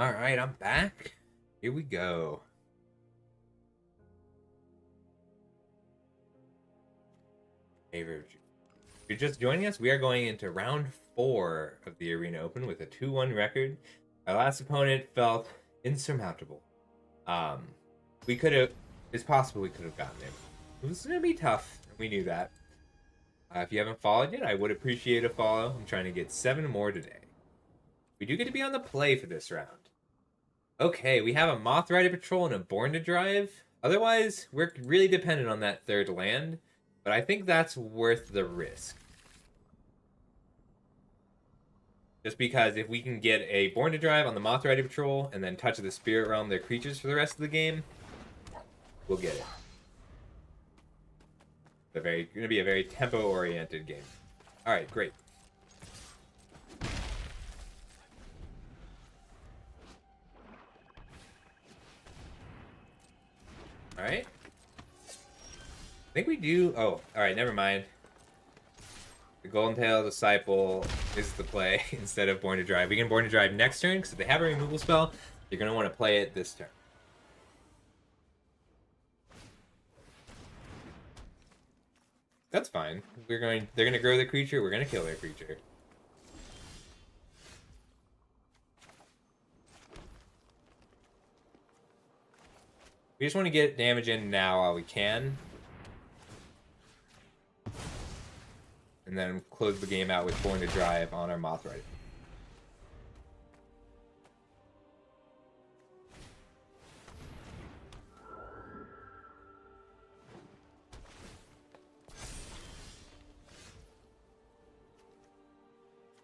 All right, I'm back. Here we go. Hey, if you're just joining us, we are going into round 4 of the Arena Open with a 2-1 record. Our last opponent felt insurmountable. Um, we could have, it's possible we could have gotten it. It was going to be tough. We knew that. If you haven't followed yet, I would appreciate a follow. I'm trying to get 7 more today. We do get to be on the play for this round. Okay, we have a Moth Rider Patrol and a Born to Drive. Otherwise, we're really dependent on that third land, but I think that's worth the risk. Just because if we can get a Born to Drive on the Moth Rider Patrol and then touch the Spirit Realm, their creatures for the rest of the game, we'll get it. It's going to be a very tempo-oriented game. All right, great. All right. I think we do. Oh, all right. Never mind. The Golden Tail Disciple is the play instead of Born to Drive. We can Born to Drive next turn because if they have a removal spell, you're going to want to play it this turn. That's fine. They're going to grow the creature. We're going to kill their creature. We just want to get damage in now while we can. And then close the game out with Born to Drive on our Moth Rider.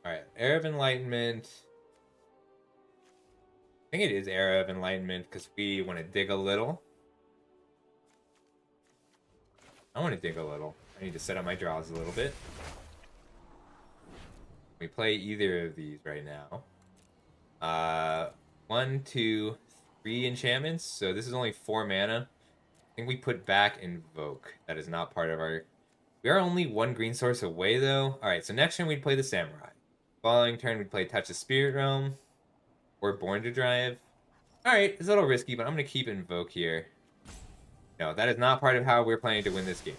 Alright, Era of Enlightenment. I think it is Era of Enlightenment because we want to dig a little. I want to dig a little. I need to set up my draws a little bit. We play either of these right now. 1, 2, 3 enchantments. So this is only 4 mana. I think we put back Invoke. That is not part of our... We are only 1 green source away, though. Alright, so next turn we'd play the Samurai. Following turn we'd play Touch the Spirit Realm. Or Born to Drive. Alright, it's a little risky, but I'm going to keep Invoke here. No, that is not part of how we're planning to win this game.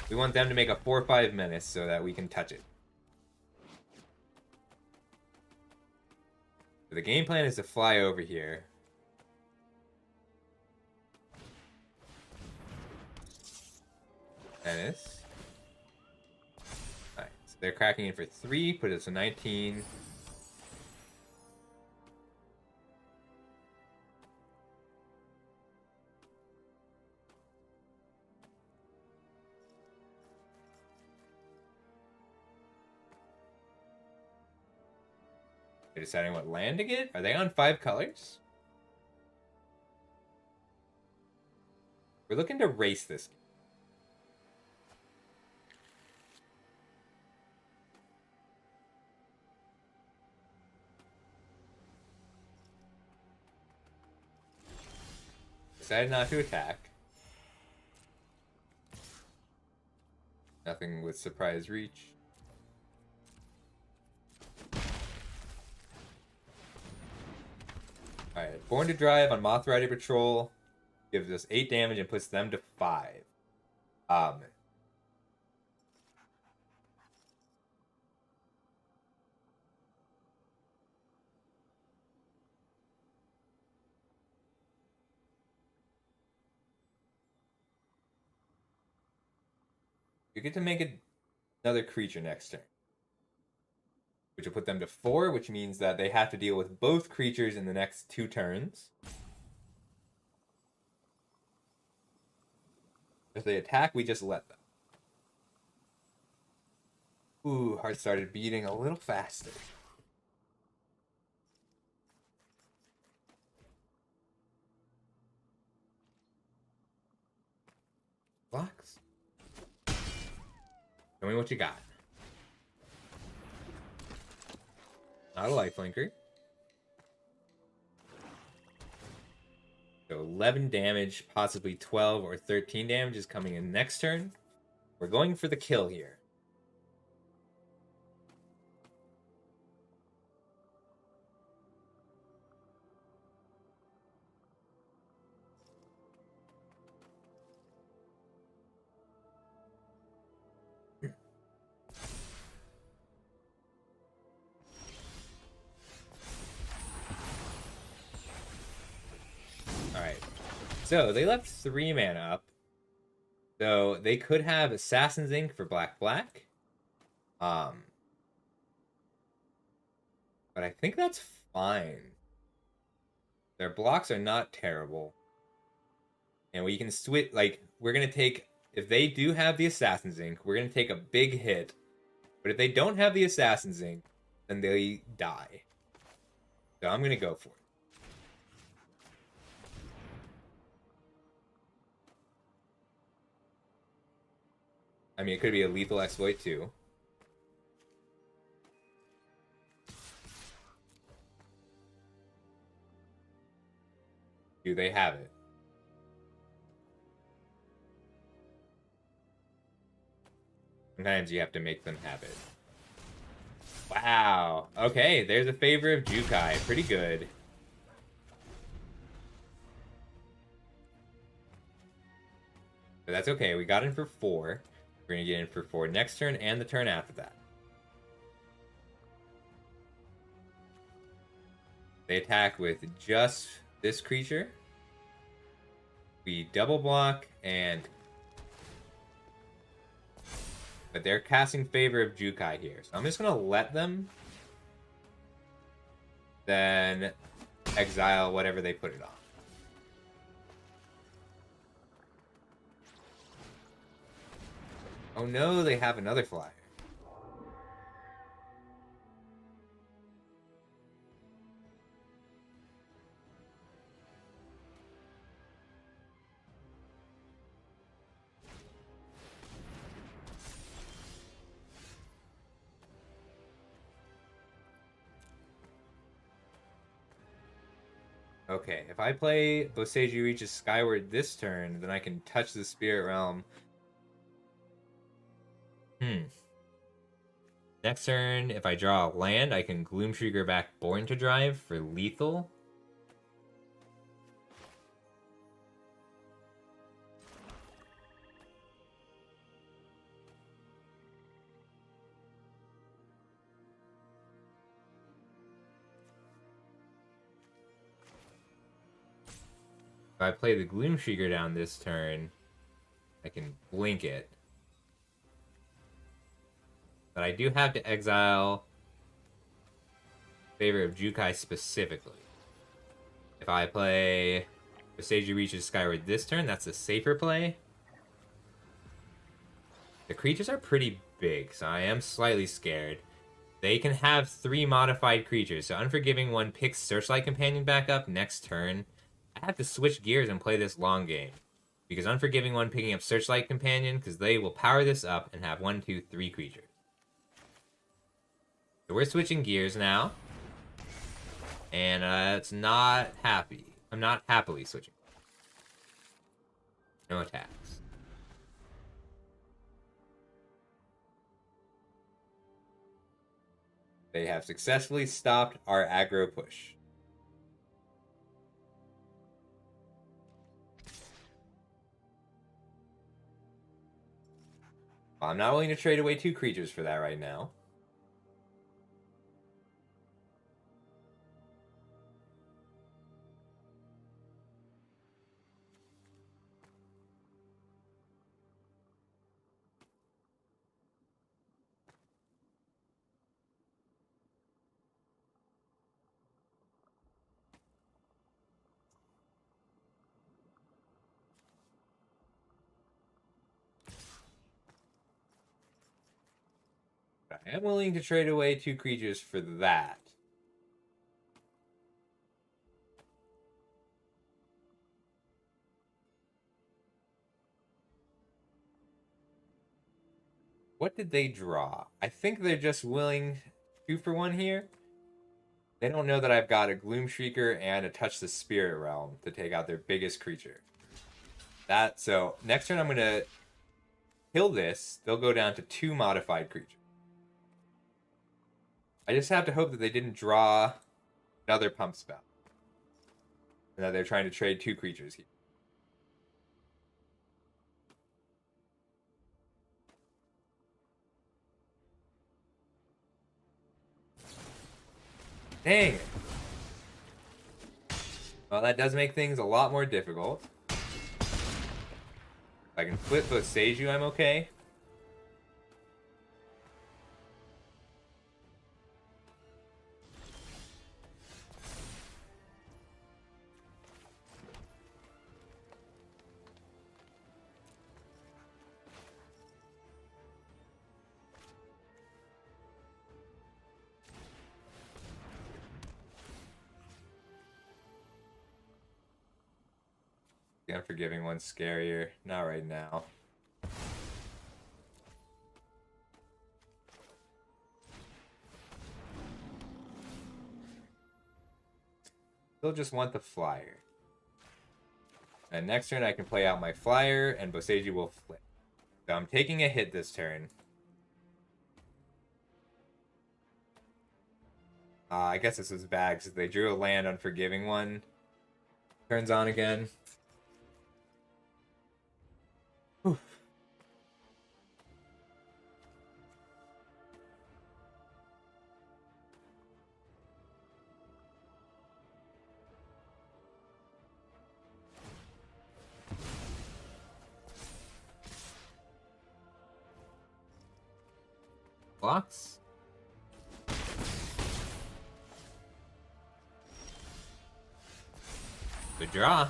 We want them to make a 4-5 menace so that we can touch it. So the game plan is to fly over here. Menace. Alright, so they're cracking in for 3, put us to 19. They're deciding what land to get? Are they on 5 colors? We're looking to race this game. Decided not to attack. Nothing with surprise reach. Alright, Born to Drive on Moth Rider Patrol gives us 8 damage and puts them to 5. You get to make another creature next turn, which will put them to 4, which means that they have to deal with both creatures in the next 2 turns. If they attack, we just let them. Ooh, heart started beating a little faster. Blocks. Tell me what you got. Not a lifelinker. So 11 damage, possibly 12 or 13 damage is coming in next turn. We're going for the kill here. So they left 3 mana up. So they could have Assassin's Ink for black. Um, but I think that's fine. Their blocks are not terrible. And we can switch, like, we're going to take, if they do have the Assassin's Ink, we're going to take a big hit. But if they don't have the Assassin's Ink, then they die. So I'm going to go for it. I mean, it could be a lethal exploit too. Do they have it? Sometimes you have to make them have it. Wow. Okay, there's a favor of Jukai. Pretty good. But that's okay. We got in for 4. We're going to get in for 4 next turn and the turn after that. They attack with just this creature. We double block and... But they're casting favor of Jukai here. So I'm just going to let them. Then exile whatever they put it on. Oh no, they have another flyer. Okay, if I play Boseiju reaches Skyward this turn, then I can touch the Spirit Realm. Next turn, if I draw a land, I can Gloomtrigger back Born to Drive for lethal. If I play the Gloomtrigger down this turn, I can blink it. But I do have to exile favor of Jukai specifically. If I play Boseiju reaches Skyward this turn, that's a safer play. The creatures are pretty big, so I am slightly scared. They can have 3 modified creatures, so Unforgiving One picks Searchlight Companion back up next turn. I have to switch gears and play this long game. Because Unforgiving One picking up Searchlight Companion, because they will power this up and have 1, 2, 3 creatures. So we're switching gears now. And it's not happy. I'm not happily switching. No attacks. They have successfully stopped our aggro push. I'm not willing to trade away 2 creatures for that right now. I am willing to trade away 2 creatures for that. What did they draw? I think they're just willing 2 for 1 here. They don't know that I've got a Gloomshrieker and a Touch the Spirit Realm to take out their biggest creature. So next turn I'm going to kill this. They'll go down to 2 modified creatures. I just have to hope that they didn't draw another Pump Spell. And that they're trying to trade 2 creatures here. Dang it. Well, that does make things a lot more difficult. If I can flip Boseiju, I'm okay. The Unforgiving one's scarier. Not right now. Still just want the flyer. And next turn I can play out my flyer and Boseiju will flip. So I'm taking a hit this turn. I guess this was bad because they drew a land Unforgiving one. Turns on again. Whew. Blocks. Good draw.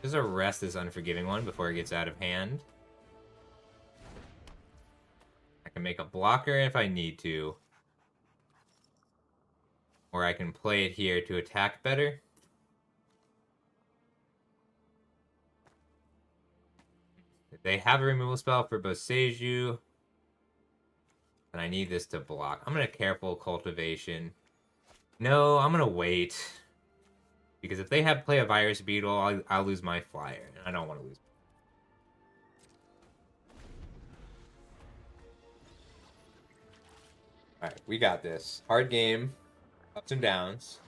Just arrest this Unforgiving one before it gets out of hand. I can make a blocker if I need to. Or I can play it here to attack better. If they have a removal spell for Boseiju, and I need this to block. I'm going to Careful Cultivation. No, I'm going to wait. Because if they have play a Virus Beetle, I'll lose my flyer. And I don't want to lose. Alright, we got this. Hard game. Ups and downs.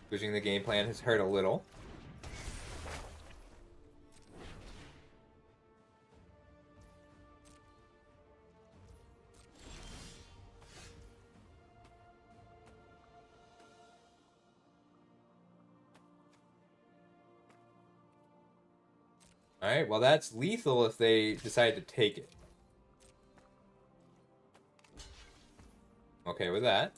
Switching the game plan has hurt a little. Alright, well that's lethal if they decide to take it. Okay with that.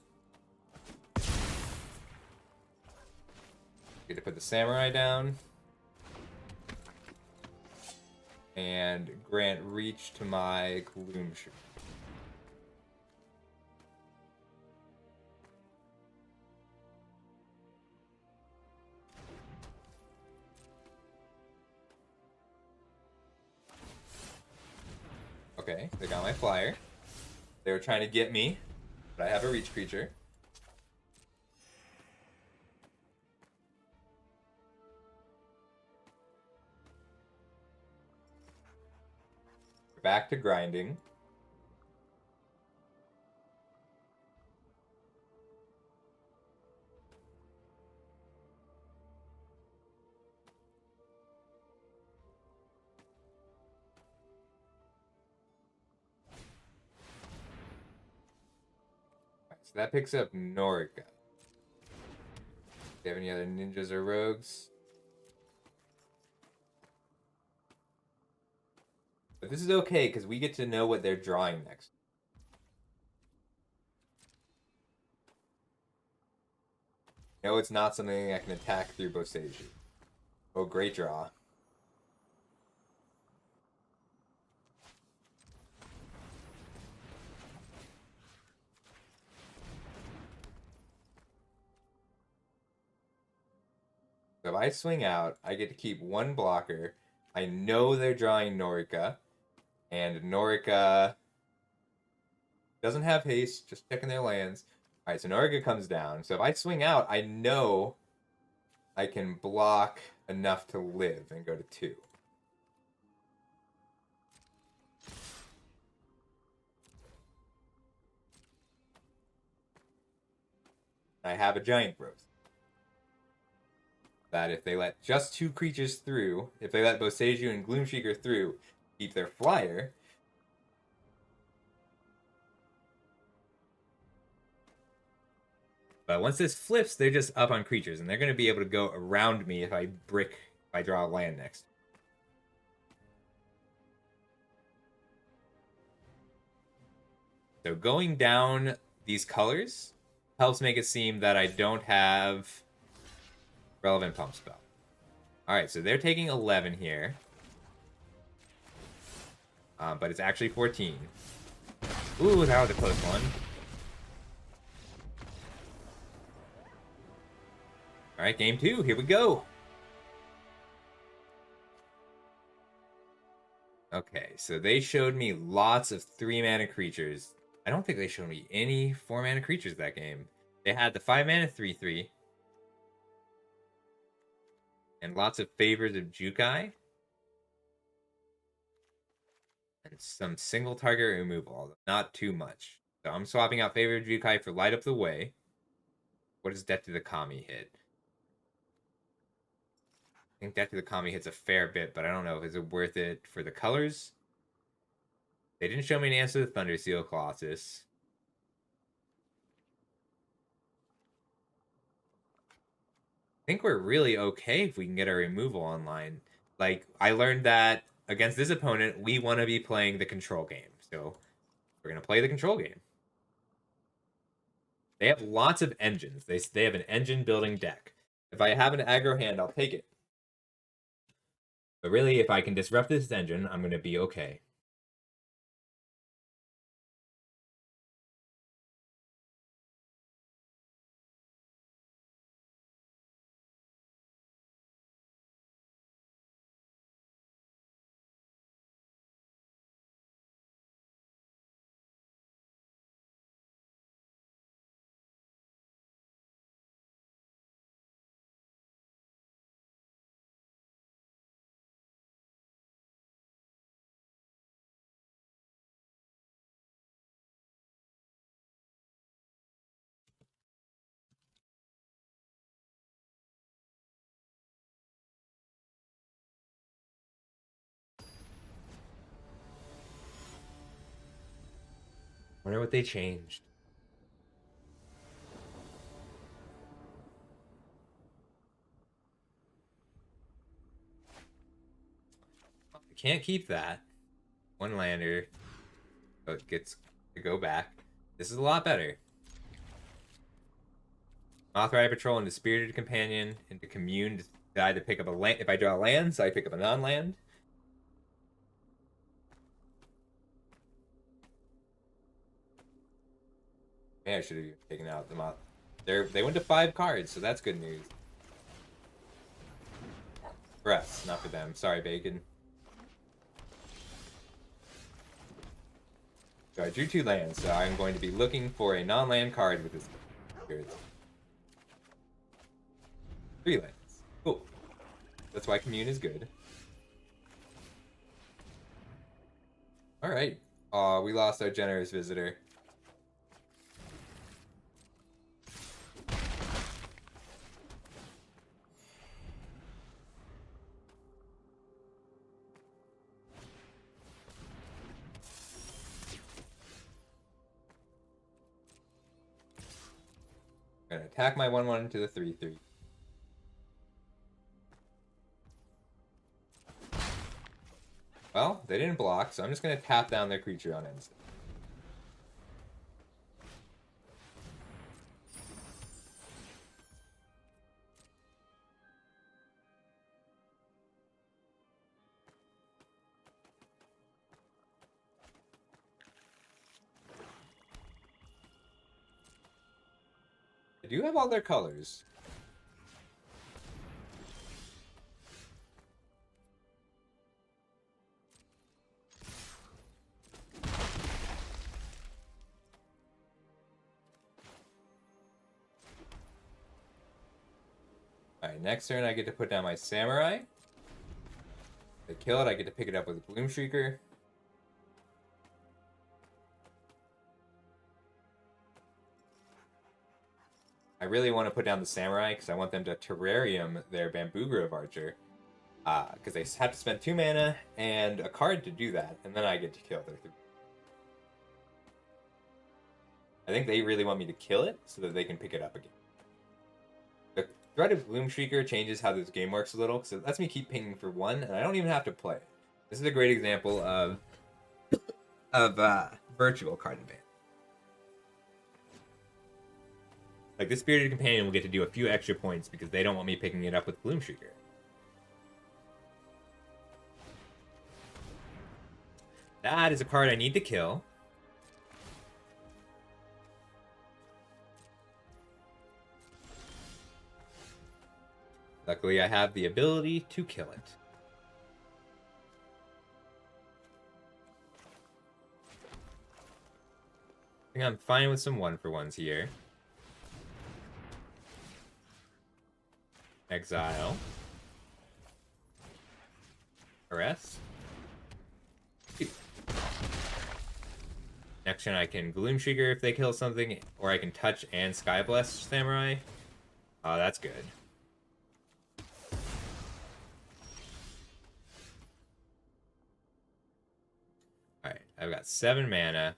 Get to put the Samurai down. And grant reach to my Gloomshooter. Okay, they got my flyer. They were trying to get me, but I have a reach creature. Back to grinding. So that picks up Norica. Do you have any other ninjas or rogues? But this is okay, because we get to know what they're drawing next. No, it's not something I can attack through Boseiju. Oh, great draw. So if I swing out, I get to keep one blocker. I know they're drawing Norica. And Norica doesn't have haste, just checking their lands. Alright, so Norica comes down. So if I swing out, I know I can block enough to live and go to 2. I have a Giant Growth. That if they let just 2 creatures through, if they let Boseiju and Gloomsheeker through, keep their flyer, But once this flips, they're just up on creatures, and they're going to be able to go around me if I draw a land next. So going down these colors helps make it seem that I don't have relevant pump spell. Alright, so they're taking 11 here. But it's actually 14. Ooh, that was a close one. Alright, game 2. Here we go. Okay, so they showed me lots of 3-mana creatures. I don't think they showed me any 4-mana creatures that game. They had the 5-mana 3/3. And lots of favors of Jukai. And some single target removal, not too much. So I'm swapping out Favor of Jukai for Light Up the Way. What does Death to the Kami hit? I think Death to the Kami hits a fair bit, but I don't know. Is it worth it for the colors? They didn't show me an answer to the Thunder Seal Colossus. I think we're really okay if we can get our removal online. Like, I learned that against this opponent, we want to be playing the control game. So we're going to play the control game. They have lots of engines. They have an engine building deck. If I have an aggro hand, I'll take it. But really, if I can disrupt this engine, I'm going to be okay. Wonder what they changed. I can't keep that. One lander. So it gets to go back. This is a lot better. Authorized Patrol into Spirited Companion, into Commune to either pick up a land. If I draw lands, I pick up a non-land. Man, I should have taken out the moth. They went to 5 cards, so that's good news. For us, not for them. Sorry, Bacon. So I drew 2 lands, so I'm going to be looking for a non-land card with this. 3 lands. Cool. That's why Commune is good. Alright. We lost our generous visitor. I'm gonna attack my 1/1 into the 3/3. Well, they didn't block, so I'm just gonna tap down their creature on instant. I do have all their colors. Alright, next turn I get to put down my Samurai. If they kill it, I get to pick it up with Gloomshrieker. I really want to put down the Samurai because I want them to Terrarium their Bamboo Grove Archer. Because they have to spend 2 mana and a card to do that, and then I get to kill their 3. I think they really want me to kill it so that they can pick it up again. Threat of Gloomshrieker changes how this game works a little, because it lets me keep pinging for 1, and I don't even have to play it. This is a great example of virtual card advantage. Like, this Spirited Companion will get to do a few extra points because they don't want me picking it up with Gloomshrieker. That is a card I need to kill. Luckily, I have the ability to kill it. I think I'm fine with some 1-for-1s here. Exile. Arrest. Next turn I can Gloomshrieker if they kill something, or I can touch and Skyblast Samurai. Oh, that's good. Alright, I've got 7 mana.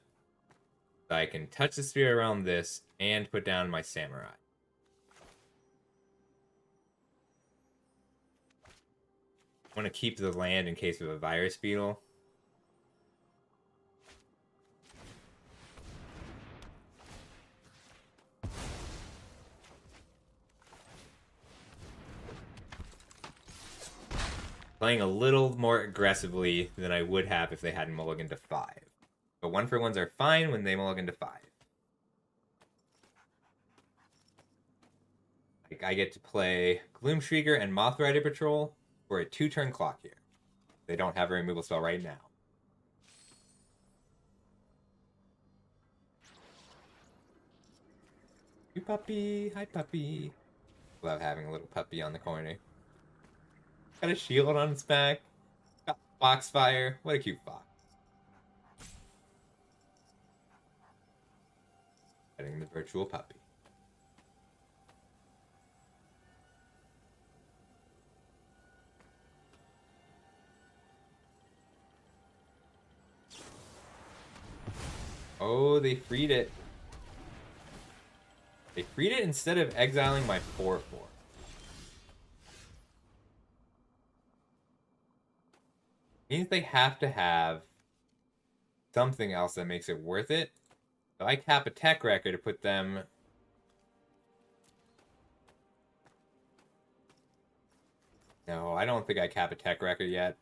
So I can touch the sphere around this and put down my Samurai. I want to keep the land in case of a Virus Beetle. Playing a little more aggressively than I would have if they hadn't mulliganed to 5. But 1-for-1s are fine when they mulligan to 5. Like, I get to play Gloomshrieker and Mothrider Patrol for a 2-turn clock here. They don't have a removal spell right now. You puppy! Hi, puppy! Love having a little puppy on the corner. Got a shield on its back. Got Foxfire. What a cute fox. Getting the virtual puppy. Oh, they freed it. They freed it instead of exiling my 4-4. Means they have to have something else that makes it worth it. So I cap a tech record to put them... No, I don't think I cap a tech record yet.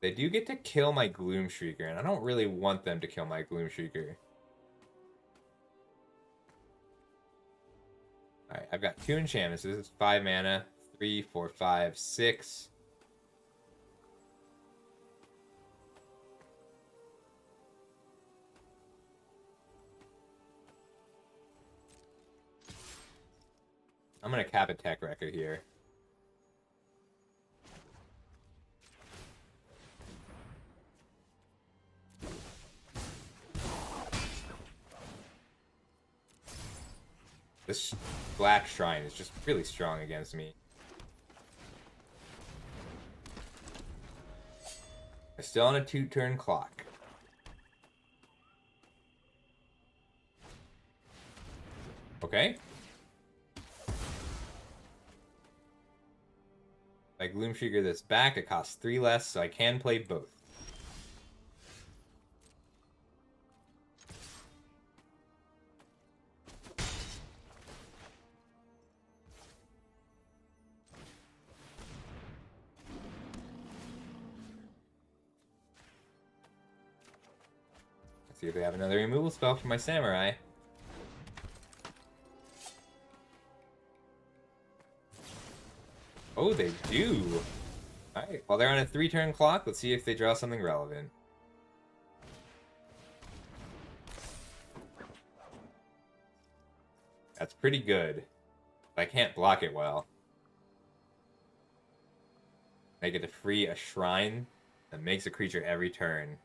They do get to kill my Gloomshrieker, and I don't really want them to kill my Gloomshrieker. Alright, I've got 2 enchantments. This is 5 mana. 3, 4, 5, 6. I'm going to cap a tech record here. This Black Shrine is just really strong against me. I'm still on a 2-turn clock. Okay. If I Gloomshrieker this back, it costs 3 less, so I can play both. Let's see if they have another removal spell for my Samurai. Oh, they do. Alright, while they're on a 3-turn clock, let's see if they draw something relevant. That's pretty good. But I can't block it well. I get to free a shrine that makes a creature every turn.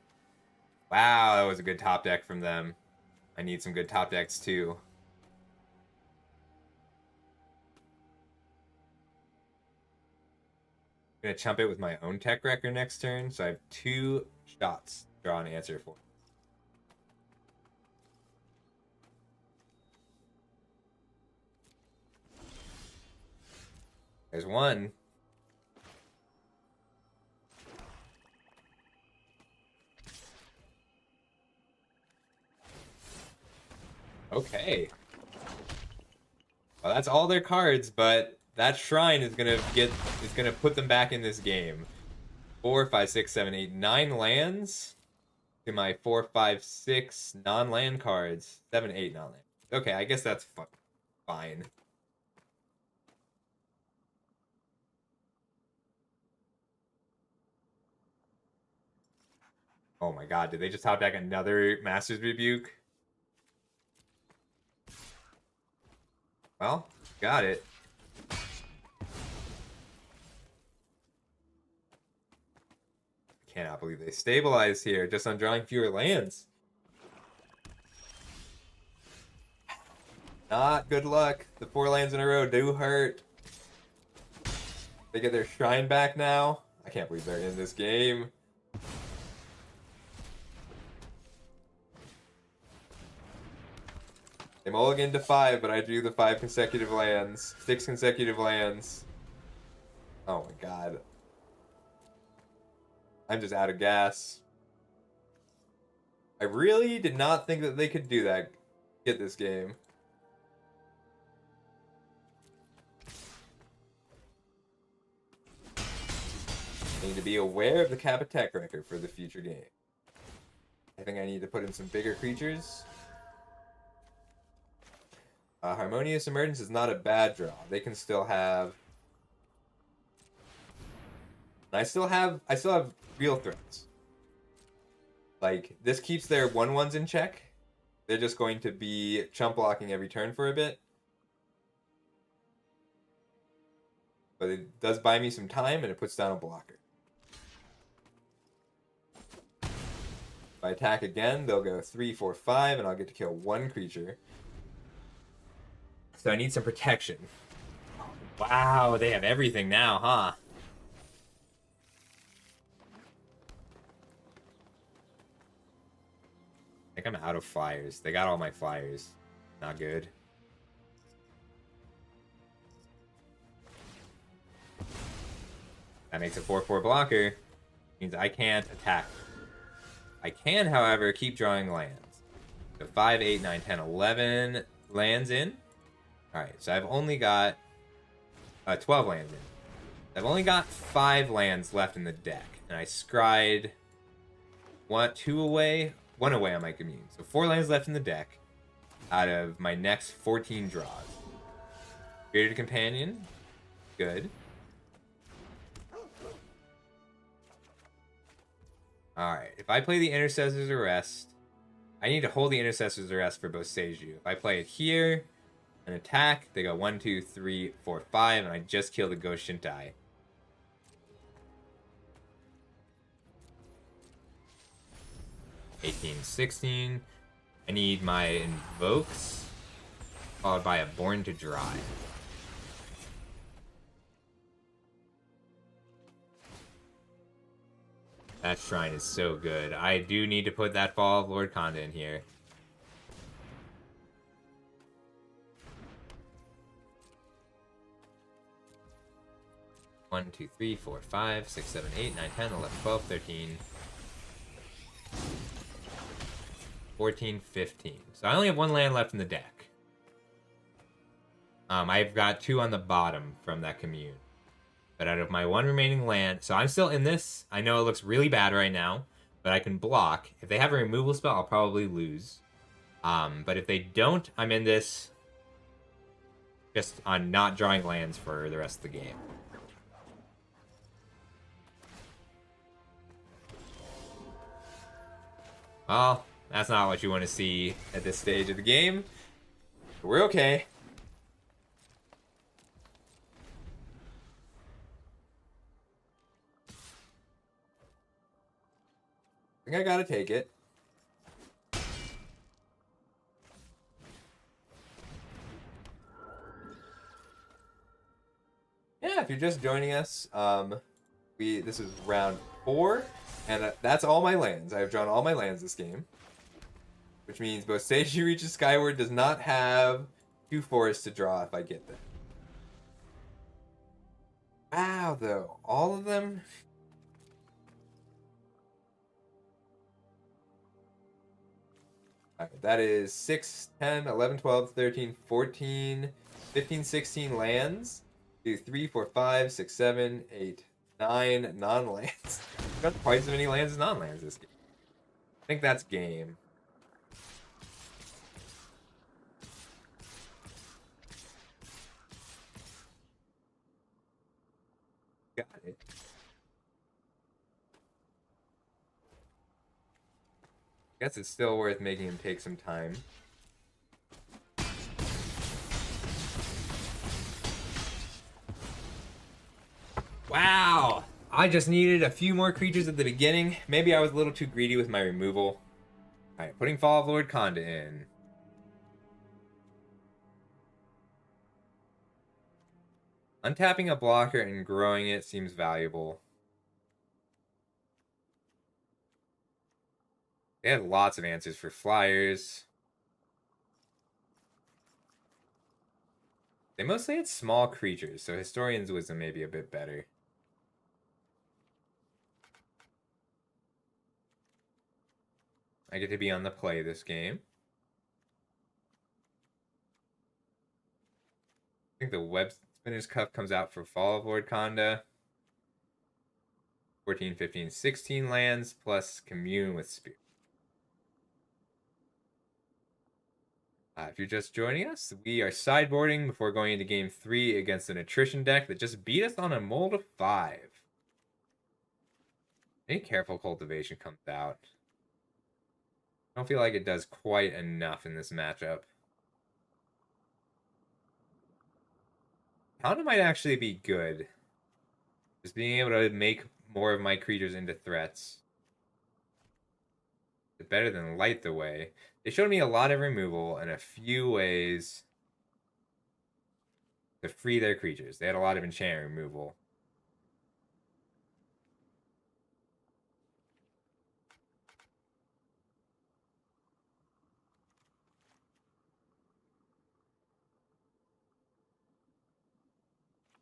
Wow, that was a good top deck from them. I need some good top decks too. I'm gonna chump it with my own tech record next turn, so I have 2 shots to draw an answer for. There's one. Okay. Well, that's all their cards, but that shrine is gonna put them back in this game. 4, 5, 6, 7, 8, 9 lands to my 4, 5, 6 non-land cards. 7, 8 non-land. Okay, I guess that's fine. Oh my god, did they just hop back another Master's Rebuke? Well, got it. Cannot believe they stabilized here just on drawing fewer lands. Not good luck. The 4 lands in a row do hurt. They get their shrine back now. I can't believe they're in this game. They mulliganed to 5, but I drew the 5 consecutive lands. 6 consecutive lands. Oh my god. I'm just out of gas. I really did not think that they could do that. Get this game. I need to be aware of the Kappa-Tech record for the future game. I think I need to put in some bigger creatures. Harmonious Emergence is not a bad draw. They can still have... I still have real threats. Like, this keeps their 1/1s in check. They're just going to be chump blocking every turn for a bit. But it does buy me some time, and it puts down a blocker. If I attack again, they'll go 3, 4, 5, and I'll get to kill 1 creature. So I need some protection. Wow, they have everything now, huh? I think I'm out of flyers. They got all my flyers. Not good. That makes a 4/4 blocker. Means I can't attack. I can, however, keep drawing lands. So 5, 8, 9, 10, 11 lands in. Alright, so I've only got 12 lands in. I've only got 5 lands left in the deck. And I scryed 1 away on my commune. So 4 lands left in the deck out of my next 14 draws. Created a companion. Good. Alright, if I play the Intercessor's Arrest, I need to hold the Intercessor's Arrest for Boseiju. If I play it here, an attack, they go 1, 2, 3, 4, 5, and I just kill the Ghost Shintai. $18, $16. I need my Invokes, followed by a Born to Dry. That shrine is so good. I do need to put that Fall of Lord Khanda in here. One, 2, 3, 4, 5, 6, 7, 8, 9, 10, 11, 12, 13, 14, 15. So I only have 1 land left in the deck. I've got 2 on the bottom from that commune. But out of my 1 remaining land, so I'm still in this. I know it looks really bad right now, but I can block. If they have a removal spell, I'll probably lose. But if they don't, I'm in this just on not drawing lands for the rest of the game. Well, that's not what you want to see at this stage of the game. But we're okay. I think I gotta take it. Yeah, if you're just joining us, this is round 4, and that's all my lands. I've drawn all my lands this game, which means Boseiju Reaches Skyward does not have 2 forests to draw if I get them. Wow, though. All of them? Alright, that is 6, 10, 11, 12, 13, 14, 15, 16 lands. Do 3, 4, 5, 6, 7, 8, 9 non-lands. Got twice as many lands as non-lands this game. I think that's game. Got it. Guess it's still worth making him take some time. Wow! I just needed a few more creatures at the beginning. Maybe I was a little too greedy with my removal. Alright, putting Fall of Lord Konda in. Untapping a blocker and growing it seems valuable. They had lots of answers for flyers. They mostly had small creatures, so Historian's Wisdom may be a bit better. I get to be on the play this game. I think the Web Spinner's Cup comes out for Fall of Lord Konda. 14, 15, 16 lands plus Commune with Spirit. If you're just joining us, we are sideboarding before going into game 3 against an attrition deck that just beat us on a mold of 5. Any Careful Cultivation comes out. I don't feel like it does quite enough in this matchup. Hounda might actually be good. Just being able to make more of my creatures into threats. It's better than Light the Way. They showed me a lot of removal and a few ways to free their creatures. They had a lot of enchant removal.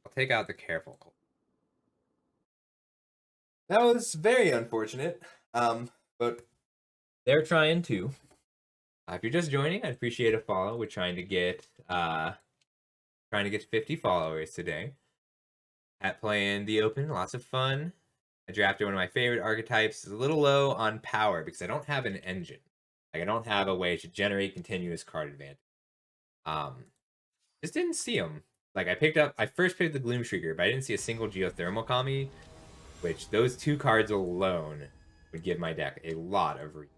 I'll take out the Careful Cult. That was very unfortunate. But they're trying to. If you're just joining, I'd appreciate a follow. We're trying to get 50 followers today. At playing the open, lots of fun. I drafted one of my favorite archetypes. It's a little low on power because I don't have an engine. Like I don't have a way to generate continuous card advantage. Just didn't see them. Like I first picked the Gloomshrieker, but I didn't see a single Geothermal Kami, which those two cards alone would give my deck a lot of reach.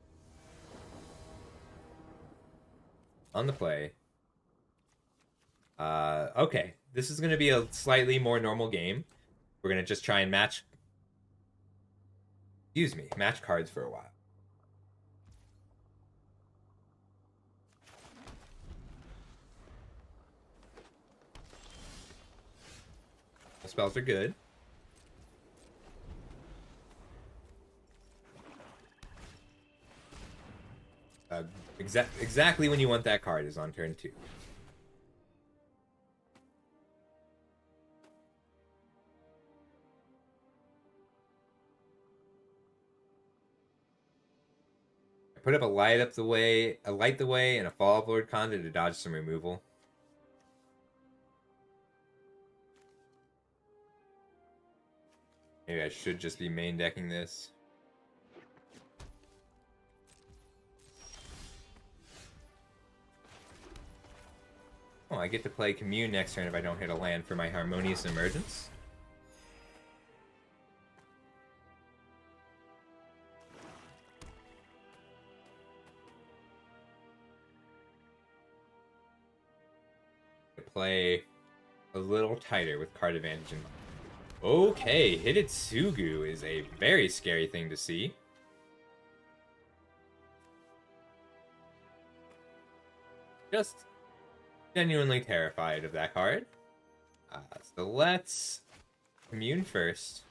On the play. Okay. This is going to be a slightly more normal game. We're going to just try and match cards for a while. The spells are good. Exactly when you want that card is on turn 2. I put up a light the way, and a Fall of Lord Konda to dodge some removal. Maybe I should just be main decking this. Oh, I get to play Commune next turn if I don't hit a land for my Harmonious Emergence. Play a little tighter with card advantage in mind. Okay, Hidetsugu is a very scary thing to see. Just genuinely terrified of that card. So let's Commune first.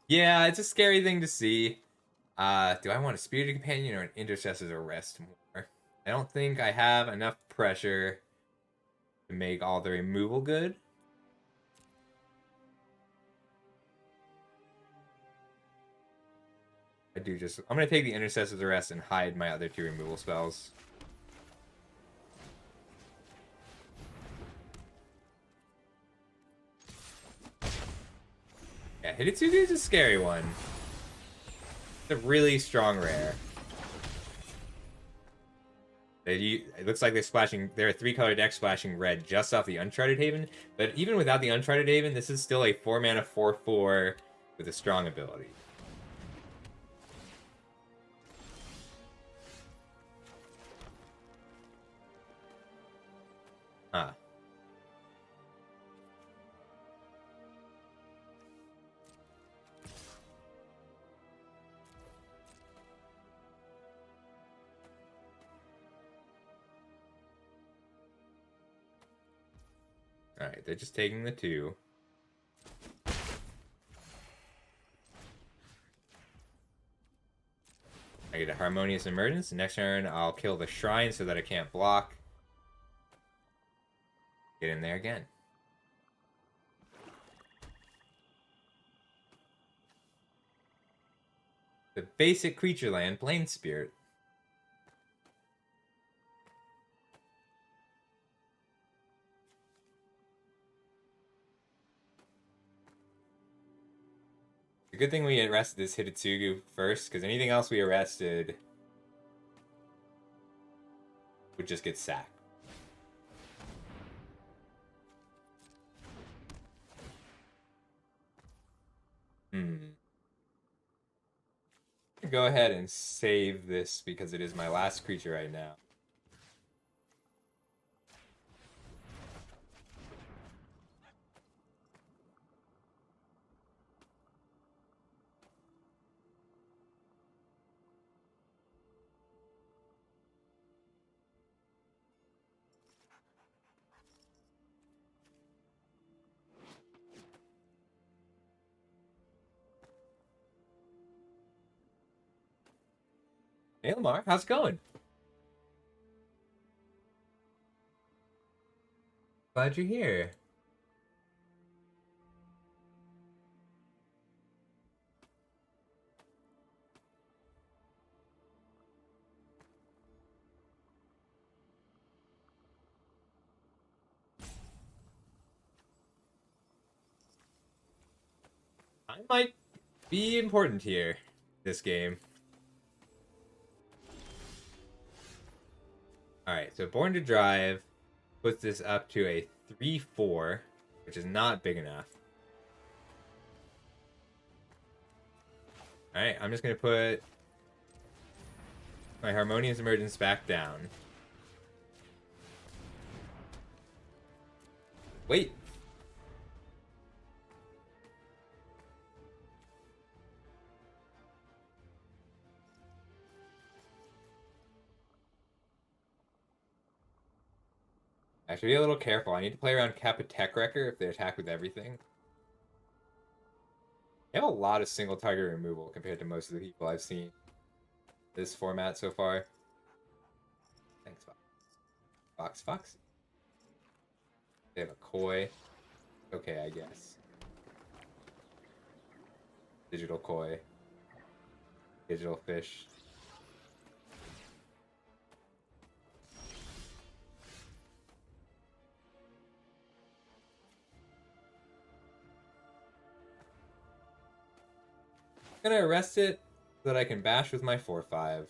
Yeah, it's a scary thing to see. Do I want a Spirited Companion or an Intercessor's Arrest more? I don't think I have enough pressure to make all the removal good. I'm gonna take the Intercessor's Arrest and hide my other 2 removal spells. Yeah, Hidetsugu is a scary one. It's a really strong rare. It looks like they're a 3-color deck splashing red just off the Uncharted Haven, but even without the Uncharted Haven, this is still a 4-mana 4/4 with a strong ability. Huh. Alright, they're just taking the 2. I get a Harmonious Emergence. Next turn, I'll kill the Shrine so that I can't block. Get in there again. The basic creature land, Plane Spirit. The good thing we arrested this Hidetsugu first, because anything else we arrested would just get sacked. Go ahead and save this because it is my last creature right now. Hey Lamar, how's it going? Glad you're here. I might be important here, this game. Alright, so Born to Drive puts this up to a 3/4, which is not big enough. Alright, I'm just going to put my Harmonious Emergence back down. Wait. I should be a little careful. I need to play around Kappa-Tech Wrecker if they attack with everything. They have a lot of single target removal compared to most of the people I've seen this format so far. Thanks, Fox. Fox. They have a Koi. Okay, I guess. Digital Koi. Digital Fish. I'm gonna arrest it so that I can bash with my 4/5.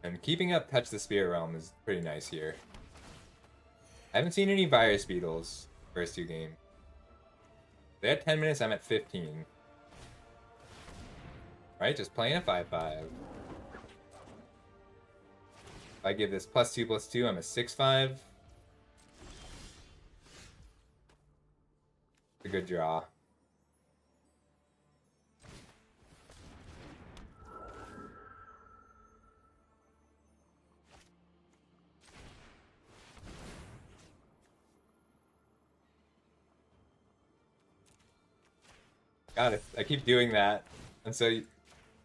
And keeping up Touch the Spirit Realm is pretty nice here. I haven't seen any Virus Beetles first 2 games. They had 10 minutes, I'm at 15. Right, just playing a 5/5. If I give this +2/+2, I'm a 6/5. A good draw. God, I keep doing that. And so,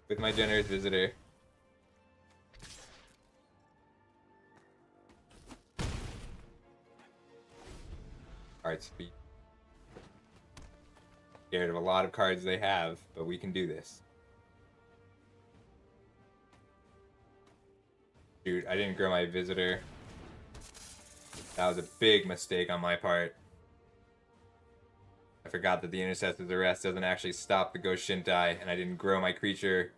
with my generous visitor. Card speed. Scared of a lot of cards they have, but we can do this. Shoot, I didn't grow my visitor. That was a big mistake on my part. I forgot that the Intercessor's Arrest doesn't actually stop the Ghost Shintai, and I didn't grow my creature.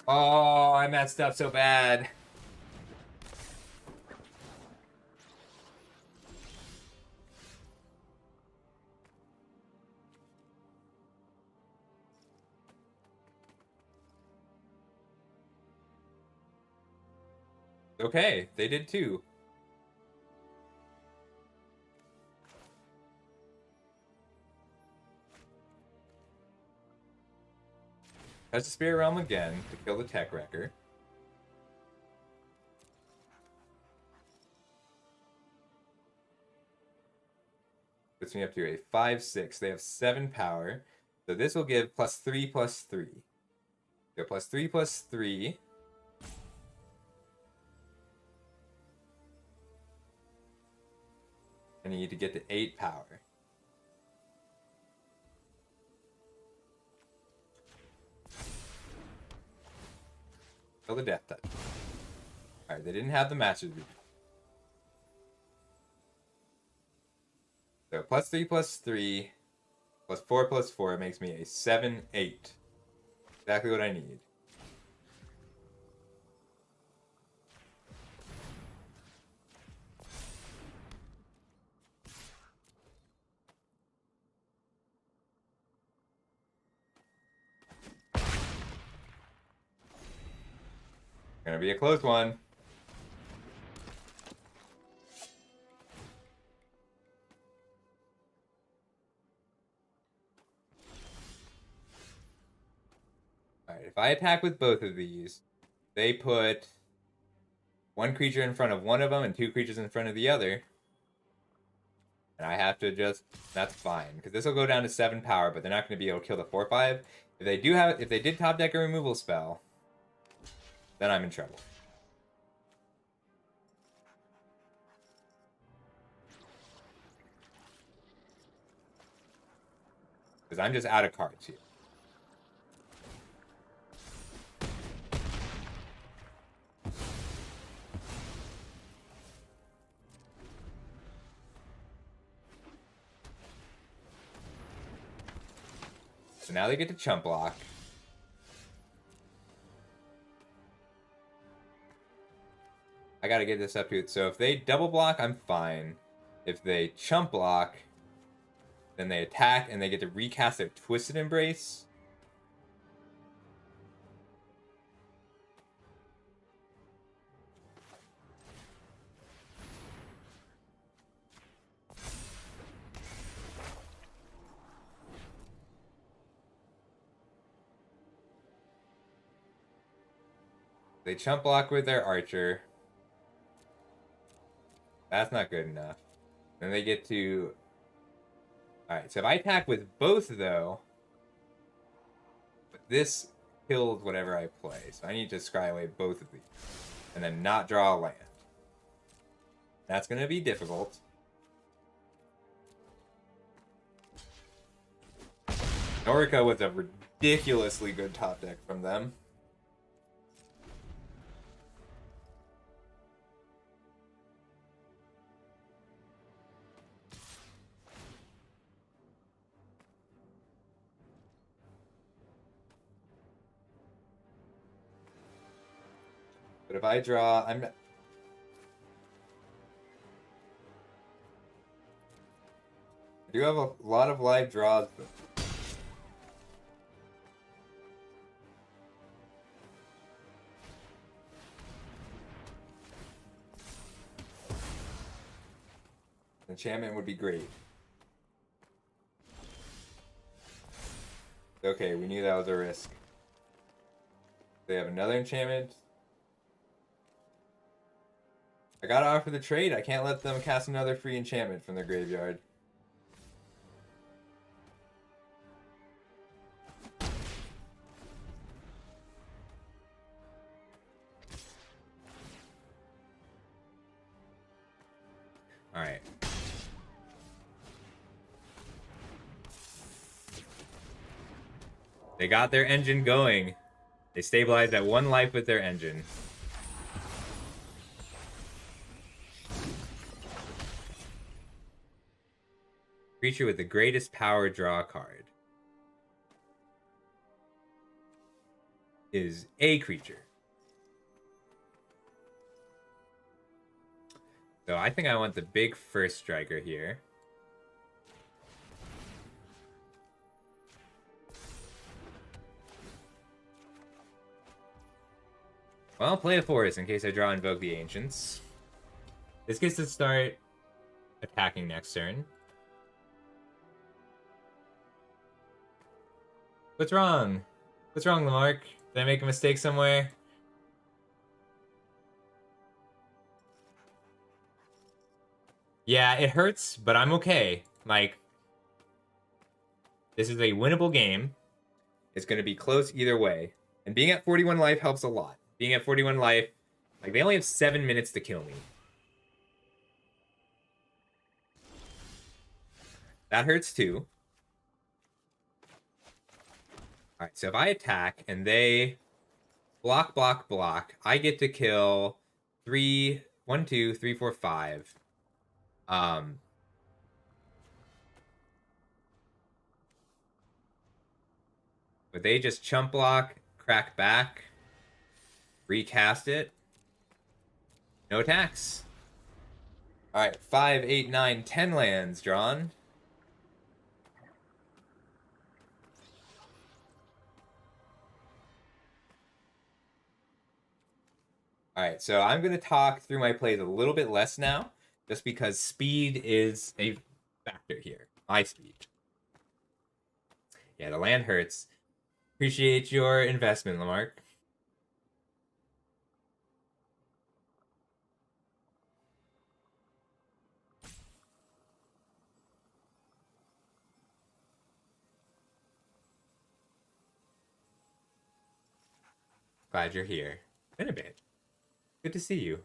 Oh, I messed up so bad. Okay, they did too. Touch the Spirit Realm again to kill the Tech Wrecker. Puts me up to a 5/6. They have 7 power. So this will give +3/+3. Go +3/+3. I need to get to 8 power. Kill the Death Touch. Alright, they didn't have the Master's Rune. So +3/+3 +4/+4 makes me a 7/8. Exactly what I need. Gonna be a close one. Alright, if I attack with both of these, they put 1 creature in front of one of them and 2 creatures in front of the other. And I have to just... That's fine, because this will go down to 7 power, but they're not going to be able to kill the 4/5. If they did top deck a removal spell, then I'm in trouble. Because I'm just out of cards here. So now they get to chump block. I gotta get this up to it. So if they double block, I'm fine. If they chump block, then they attack and they get to recast their Twisted Embrace. They chump block with their Archer. That's not good enough. Then they get to... Alright, so if I attack with both, though, this kills whatever I play. So I need to scry away both of these. And then not draw a land. That's going to be difficult. Norica was a ridiculously good top deck from them. But if I draw, I do have a lot of live draws, but enchantment would be great. Okay, we knew that was a risk. They have another enchantment. I gotta offer the trade. I can't let them cast another free enchantment from their graveyard. Alright. They got their engine going. They stabilized at 1 life with their engine. Creature with the greatest power, draw a card. Is a creature. So I think I want the big first striker here. Well, I'll play a forest in case I draw Invoke the Ancients. This gets to start attacking next turn. What's wrong? What's wrong, Lamarck? Did I make a mistake somewhere? Yeah, it hurts, but I'm okay. Like, this is a winnable game. It's going to be close either way. And being at 41 life helps a lot. Being at 41 life, like, they only have 7 minutes to kill me. That hurts too. Alright, so if I attack and they block, block, block, I get to kill 1, 2, 3, 4, 5. But they just chump block, crack back, recast it. No attacks. Alright, 5, 8, 9, 10 lands drawn. Alright, so I'm going to talk through my plays a little bit less now, just because speed is a factor here. My speed. Yeah, the land hurts. Appreciate your investment, Lamarck. Glad you're here. Been a bit. Good to see you.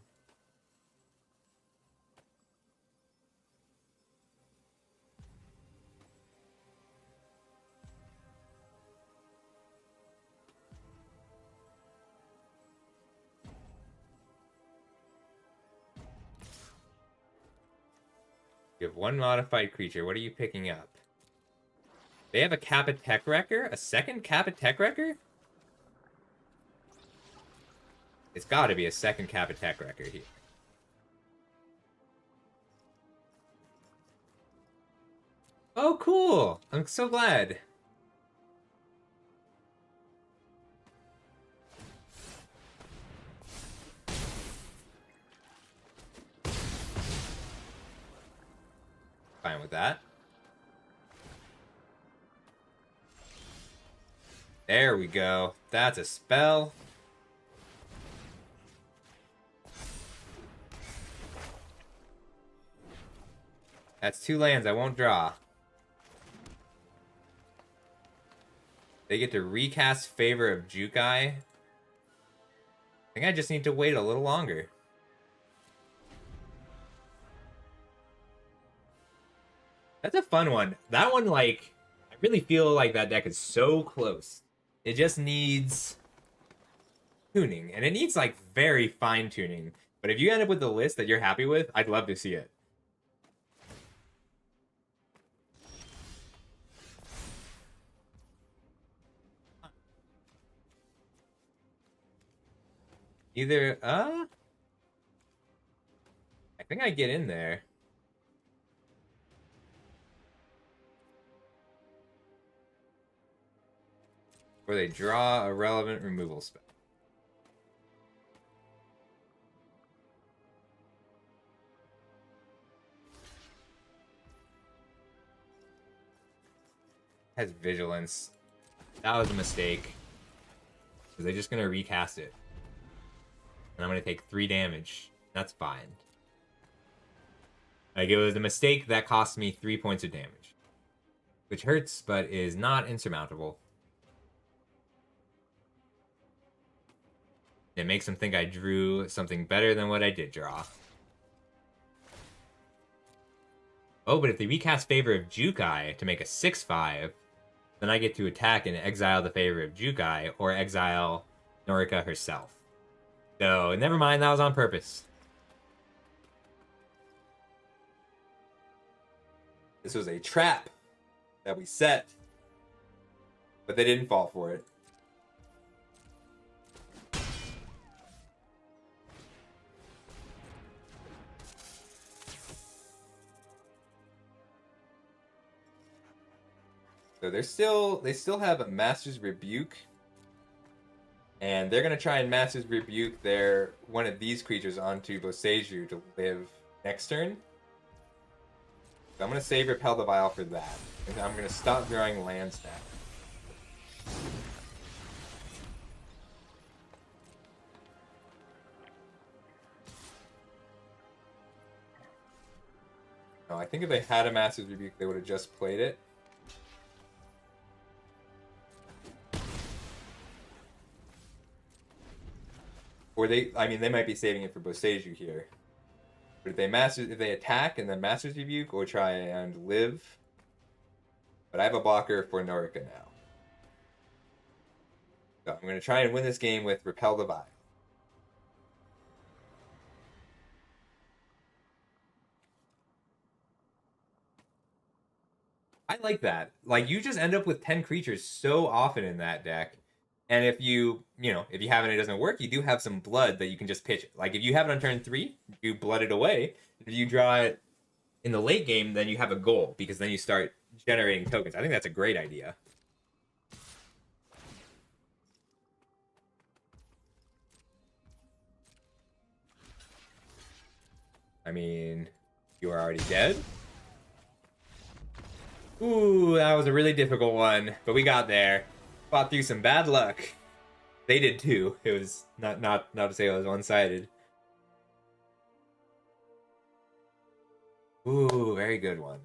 You have 1 modified creature. What are you picking up? They have a Kappa Tech Wrecker? A second Kappa Tech Wrecker? It's got to be a second Kappa Tech Wrecker here. Oh, cool! I'm so glad. Fine with that. There we go. That's a spell. That's 2 lands I won't draw. They get to recast Favor of Jukai. I think I just need to wait a little longer. That's a fun one. That one, like, I really feel like that deck is so close. It just needs tuning. And it needs, like, very fine tuning. But if you end up with the list that you're happy with, I'd love to see it. Either, I think I get in there. Or they draw a relevant removal spell. Has vigilance. That was a mistake. Because they're just going to recast it. And I'm going to take 3 damage. That's fine. Like, it was a mistake that cost me 3 points of damage. Which hurts, but is not insurmountable. It makes them think I drew something better than what I did draw. Oh, but if they recast Favor of Jukai to make a 6/5, then I get to attack and exile the Favor of Jukai or exile Norika herself. So, never mind, that was on purpose. This was a trap that we set, but they didn't fall for it. So they still have a Master's Rebuke, and they're gonna try and Master's Rebuke their one of these creatures onto Boseiju to live next turn. So I'm gonna save Repel the Vial for that, and I'm gonna stop drawing lands now. No, I think if they had a Master's Rebuke, they would have just played it. Or they might be saving it for Boseiju here. But if they attack and then Master's Rebuke or try and live. But I have a blocker for Norika now. So I'm gonna try and win this game with Repel the Vial. I like that. Like, you just end up with 10 creatures so often in that deck. And if you have it and it doesn't work, you do have some blood that you can just pitch. Like, if you have it on turn 3, you blood it away. If you draw it in the late game, then you have a goal, because then you start generating tokens. I think that's a great idea. I mean, you are already dead. Ooh, that was a really difficult one, but we got there. Fought through some bad luck. They did too. It was not to say it was one-sided. Ooh, very good one.